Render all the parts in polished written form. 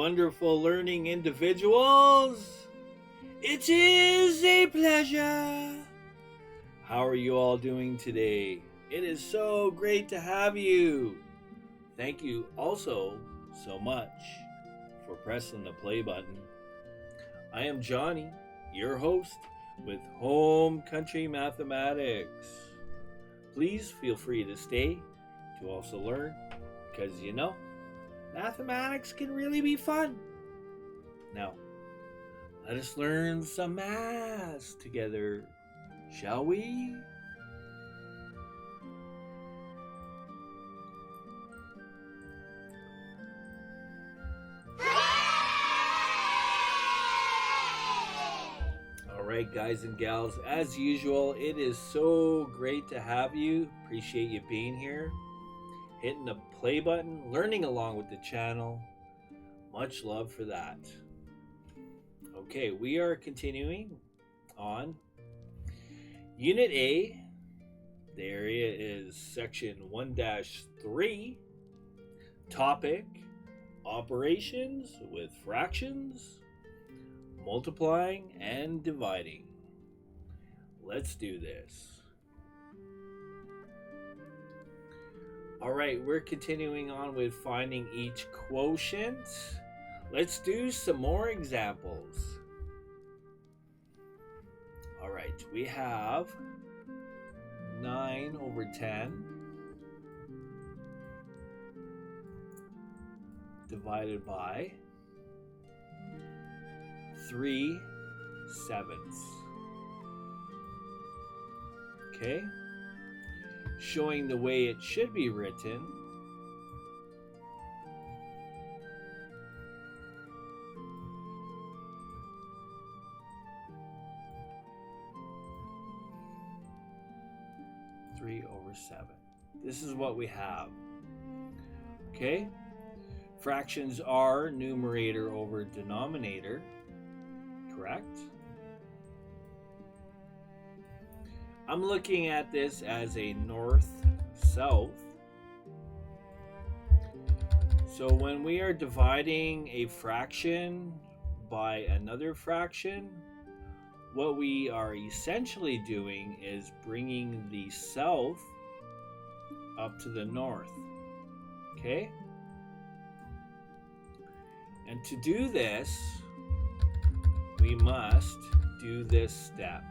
wonderful learning individuals. It is a pleasure. How are you all doing today? It is so great to have you. Thank you also so much for pressing the play button. I am Johnny, your host with HomeCountry Mathematics. Please feel free to stay to also learn because mathematics can really be fun. Now, let us learn some math together, shall we? Alright, guys and gals, as usual, it is so great to have you. Appreciate you being here, hitting the play button, learning along with the channel. Much love for that. Okay, we are continuing on Unit A. The area is Section 1-3. Topic, operations with fractions, multiplying and dividing. Let's do this. Alright, we're continuing on with finding each quotient. Let's do some more examples. Alright, we have 9/10 divided by 3/7. Okay, showing the way it should be written. This is what we have. Okay, fractions are numerator over denominator. Correct? I'm looking at this as a north-south. So when we are dividing a fraction by another fraction, what we are essentially doing is bringing the south up to the north. Okay? And to do this, we must do this step.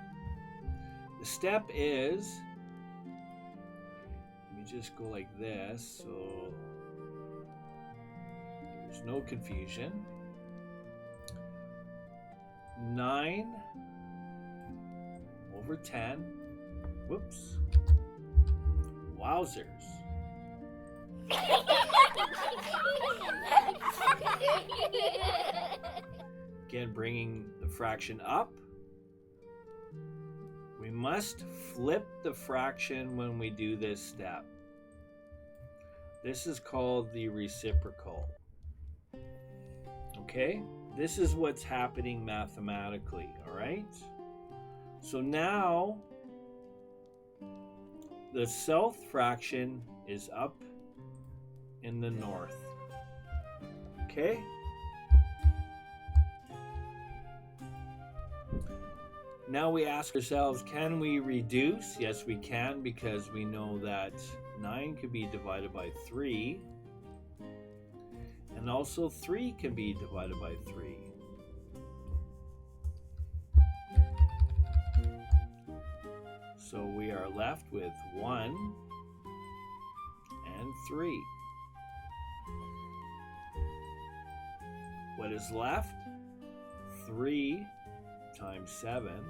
The step is, let me just go like this so there's no confusion. 9/10. Whoops. Wowzers. Again, bringing the fraction up. We must flip the fraction when we do this step. This is called the reciprocal. Okay? This is what's happening mathematically, all right? So now, the south fraction is up in the north. Okay? Now we ask ourselves, can we reduce? Yes, we can, because we know that 9 can be divided by 3. And also 3 can be divided by 3. So we are left with 1 and 3. What is left? 3 times 7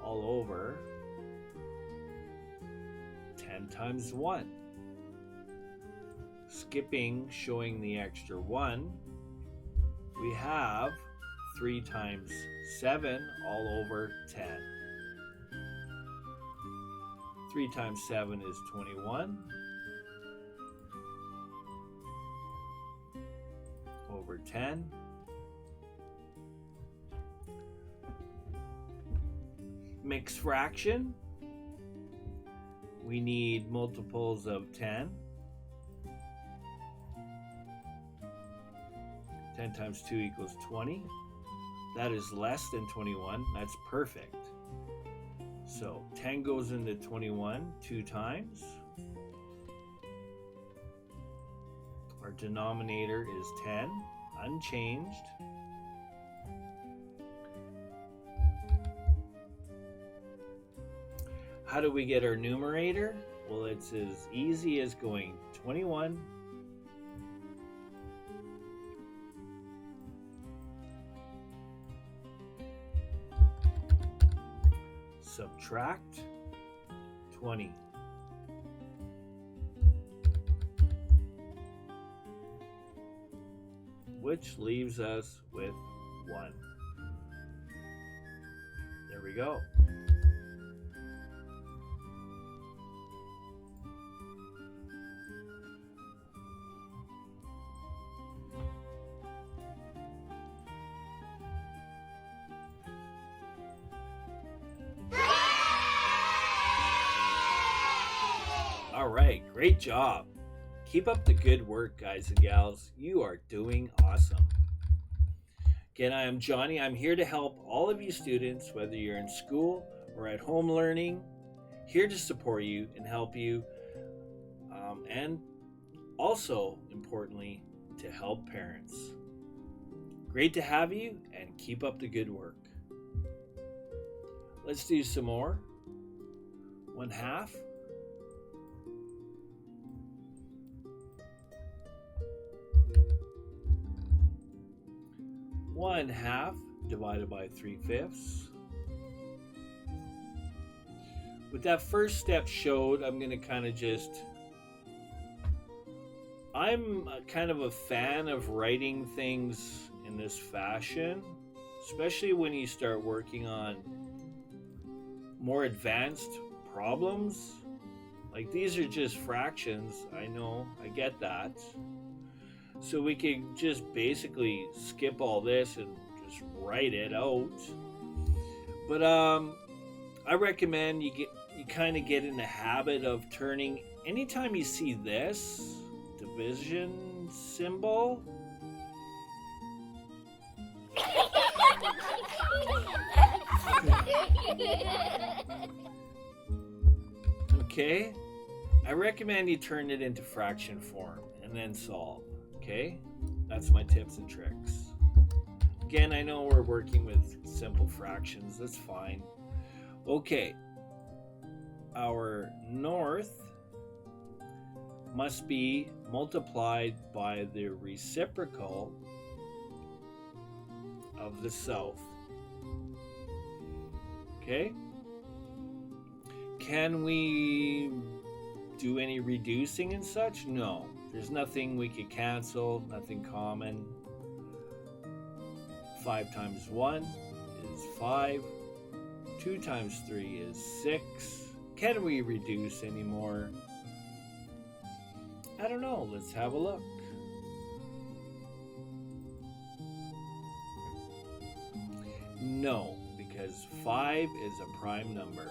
all over 10 times 1. Skipping, showing the extra 1, we have 3 times 7 all over 10. 3 times 7 is 21 over 10. Mixed fraction, we need multiples of 10. 10 times 2 equals 20. That is less than 21. That's perfect. So 10 goes into 21 2 times. Our denominator is 10, unchanged. How do we get our numerator? Well, it's as easy as going 21 subtract 20. Which leaves us with 1. There we go. All right, great job. Keep up the good work, guys and gals. You are doing awesome. Again, I am Johnny. I'm here to help all of you students, whether you're in school or at home learning, here to support you and help you, and also, importantly, to help parents. Great to have you, and keep up the good work. Let's do some more. 1/2. 1/2 divided by 3/5. What that first step showed, I'm kind of a fan of writing things in this fashion, especially when you start working on more advanced problems. Like, these are just fractions. I know, I get that. So we could just basically skip all this and just write it out. But I recommend you kind of get in the habit of turning, anytime you see this division symbol, okay, I recommend you turn it into fraction form and then solve. Okay, that's my tips and tricks. Again, I know we're working with simple fractions, that's fine. Okay, our north must be multiplied by the reciprocal of the south. Okay, can we do any reducing and such? No. There's nothing we could cancel, nothing common. 5 times 1 is 5. 2 times 3 is 6. Can we reduce anymore? I don't know. Let's have a look. No, because 5 is a prime number.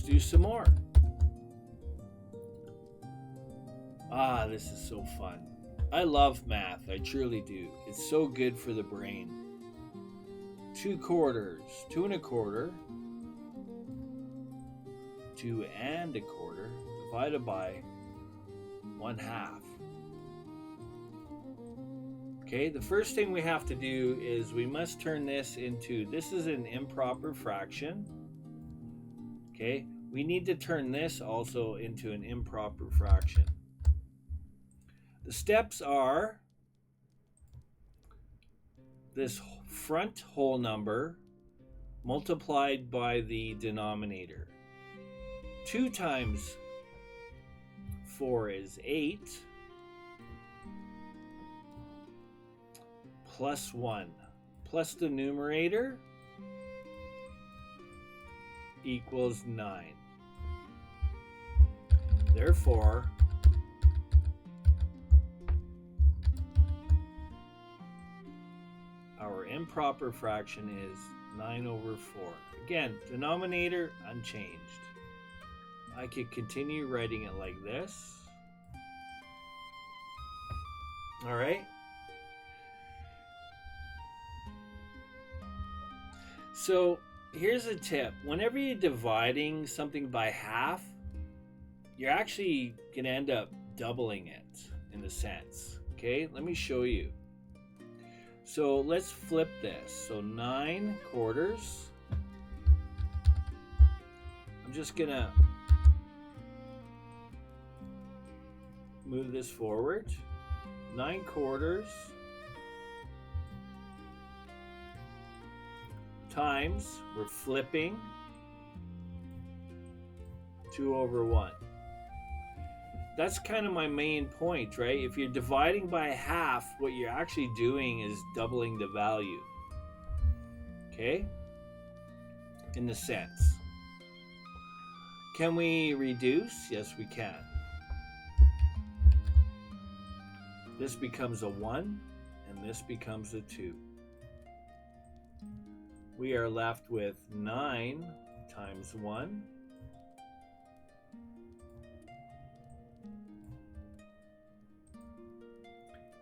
Do some more. This is so fun. I love math. I truly do. It's so good for the brain. 2 quarters, 2 1/4, 2 1/4 divided by 1/2. Okay, the first thing we have to do is we must turn this into, this is an improper fraction. Okay, we need to turn this also into an improper fraction. The steps are this front whole number multiplied by the denominator. 2 times 4 is 8, plus 1, plus the numerator equals 9. Therefore, our improper fraction is 9 over 4. Again, denominator unchanged. I could continue writing it like this. All right. So here's a tip. Whenever you're dividing something by half, you're actually going to end up doubling it in a sense. Okay, let me show you. So let's flip this. So 9 quarters. I'm just going to move this forward. 9 quarters times, we're flipping 2 over 1. That's kind of my main point, right? If you're dividing by half, what you're actually doing is doubling the value. Okay? In a sense. Can we reduce? Yes, we can. This becomes a 1, and this becomes a 2. We are left with 9 times 1.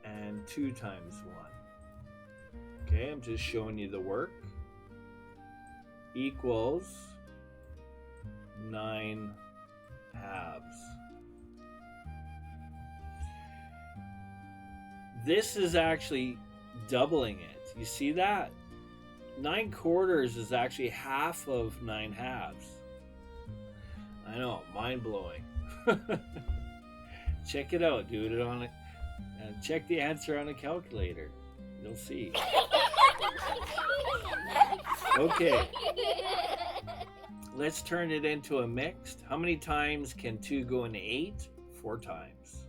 And 2 times 1. Okay, I'm just showing you the work. Equals 9 halves. This is actually doubling it. You see that? 9 quarters is actually half of 9 halves. I know, mind-blowing. Check it out. Do it on it. Check the answer on a calculator. You'll see. Okay. Let's turn it into a mixed. How many times can 2 go into 8? 4 times.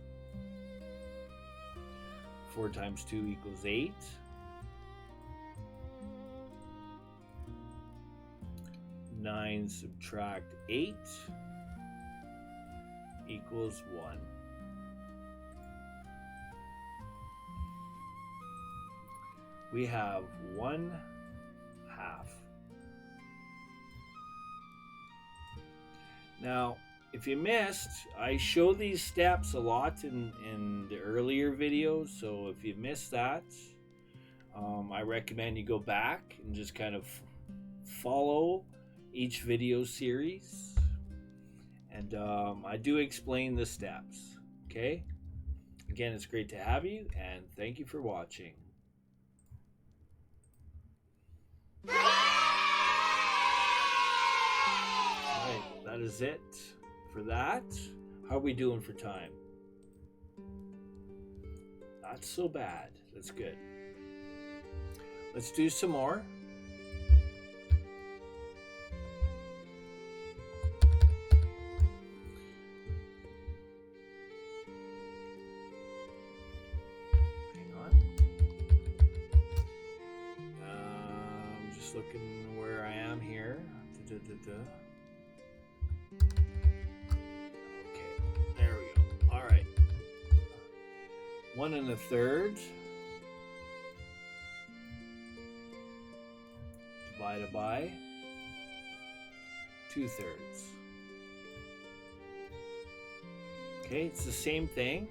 4 times 2 equals 8. 9 subtract 8 equals 1. We have 1 half. Now, if you missed, I show these steps a lot in the earlier videos, so if you missed that, I recommend you go back and just kind of follow each video series, and I do explain the steps. Okay, again, it's great to have you, and thank you for watching. Alright, that is it for that. How are we doing for time? Not so bad. That's good. Let's do some more. Looking where I am here. Okay, there we go. All right. 1 1/3 divided by 2/3. Okay, it's the same thing.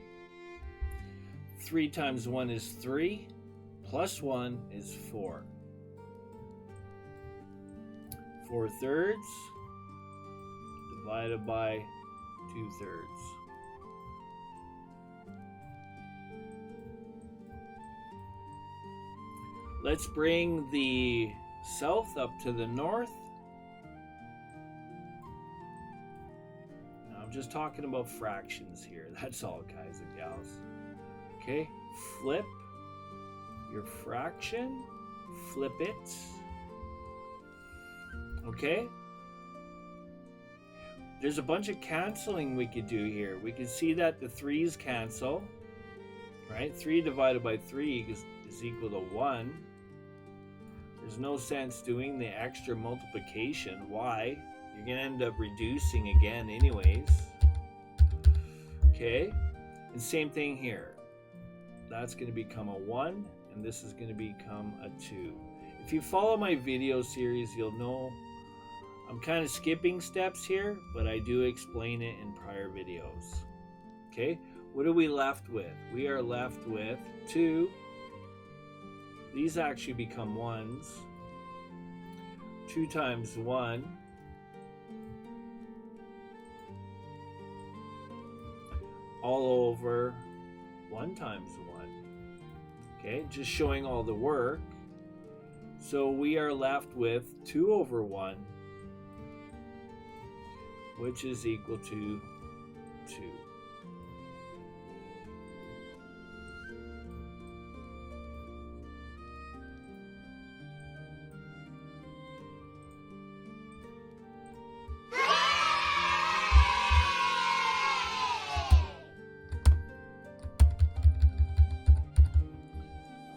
3 times 1 is 3, plus 1 is 4. 4/3 divided by 2/3. Let's bring the south up to the north. Now, I'm just talking about fractions here. That's all, guys and gals. Okay, flip your fraction, flip it. Okay, there's a bunch of canceling we could do here. We can see that the 3's cancel, right? 3 divided by 3 is equal to 1. There's no sense doing the extra multiplication. Why? You're going to end up reducing again anyways. Okay, and same thing here. That's going to become a 1, and this is going to become a 2. If you follow my video series, you'll know I'm kind of skipping steps here, but I do explain it in prior videos. Okay, what are we left with? We are left with 2. These actually become 1s. 2 times 1 all over 1 times 1. Okay, just showing all the work. So we are left with 2 over 1, which is equal to 2.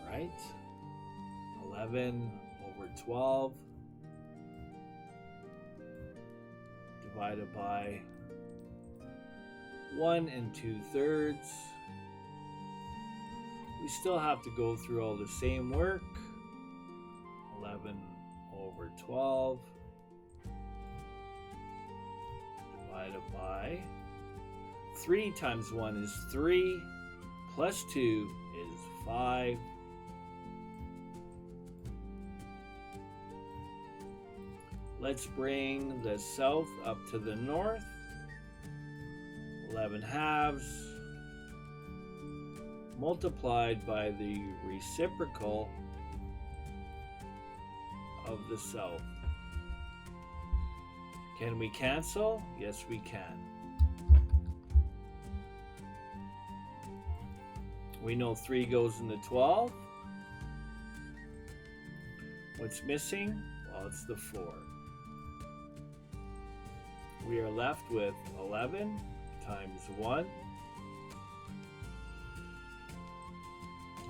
All right, 11 over 12 divided by 1 2/3. We still have to go through all the same work. 11 over 12 divided by 3 times 1 is 3, plus 2 is 5. Let's bring the south up to the north. 11 halves multiplied by the reciprocal of the south. Can we cancel? Yes, we can. We know 3 goes into 12. What's missing? Well, it's the 4. We are left with 11 times 1,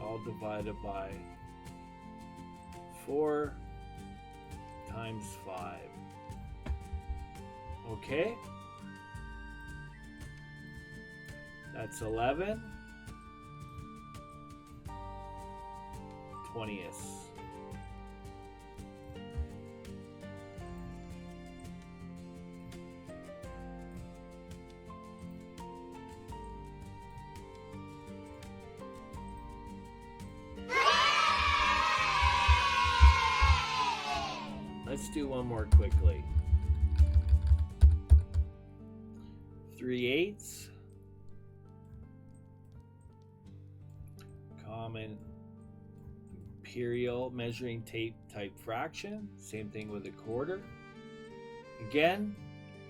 all divided by 4 times 5. Okay? That's 11 20ths. Let's do one more quickly. 3/8. Common imperial measuring tape type fraction. Same thing with a quarter. Again,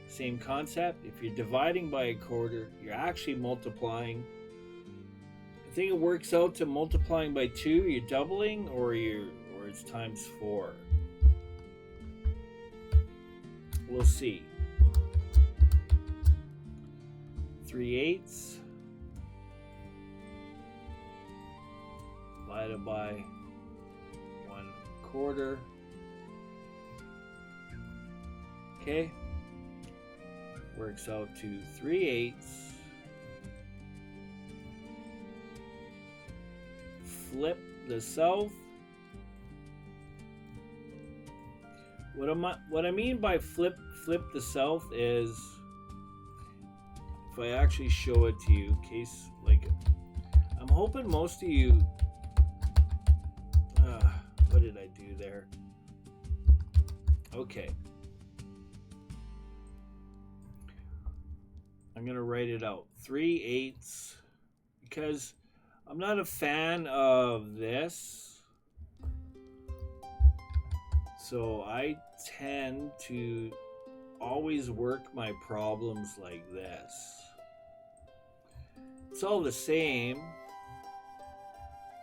same concept. If you're dividing by a quarter, you're actually multiplying. I think it works out to multiplying by 2. You're doubling, or it's times 4. We'll see. 3/8 divided by 1/4. Okay, works out to 3/8 flip the south. What I mean by flip the south is, if I actually show it to you, in case, like, I'm hoping most of you, what did I do there? Okay. I'm going to write it out. 3/8, because I'm not a fan of this. So I tend to always work my problems like this. It's all the same.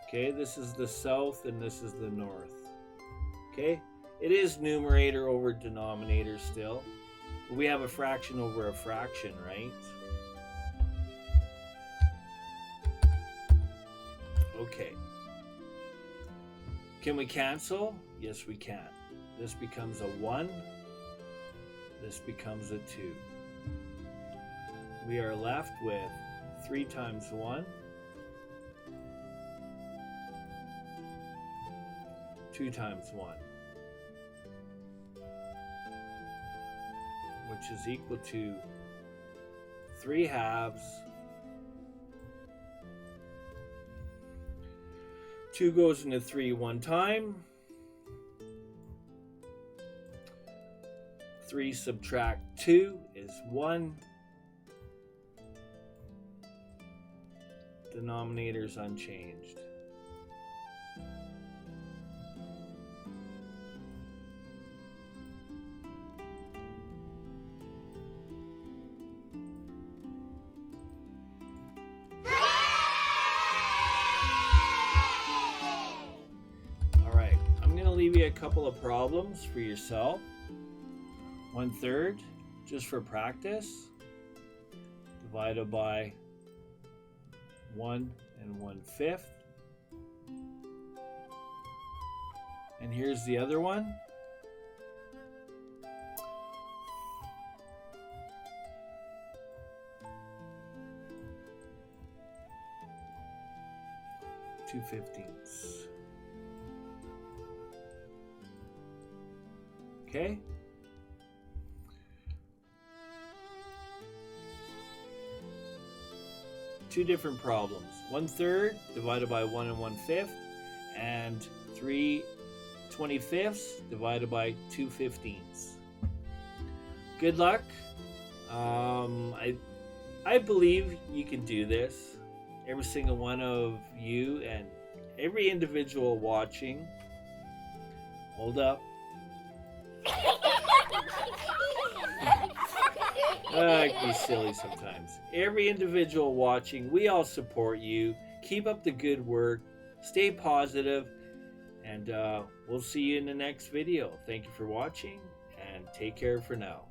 Okay, this is the south and this is the north. Okay, it is numerator over denominator still. But we have a fraction over a fraction, right? Okay. Can we cancel? Yes, we can. This becomes a 1. This becomes a 2. We are left with 3 times 1 2 times 1, which is equal to 3 halves. 2 goes into 3 one time. 3 subtract 2 is 1. Denominator is unchanged. Alright, I'm going to leave you a couple of problems for yourself. 1/3, just for practice, divided by 1 1/5. And here's the other one. Two 15ths. Okay. Two different problems. 1/3 divided by 1 1/5, and 3 25ths divided by 2 15ths. Good luck. I believe you can do this. Every single one of you and every individual watching. Hold up. I can be silly sometimes. Every individual watching, we all support you. Keep up the good work. Stay positive. And we'll see you in the next video. Thank you for watching, and take care for now.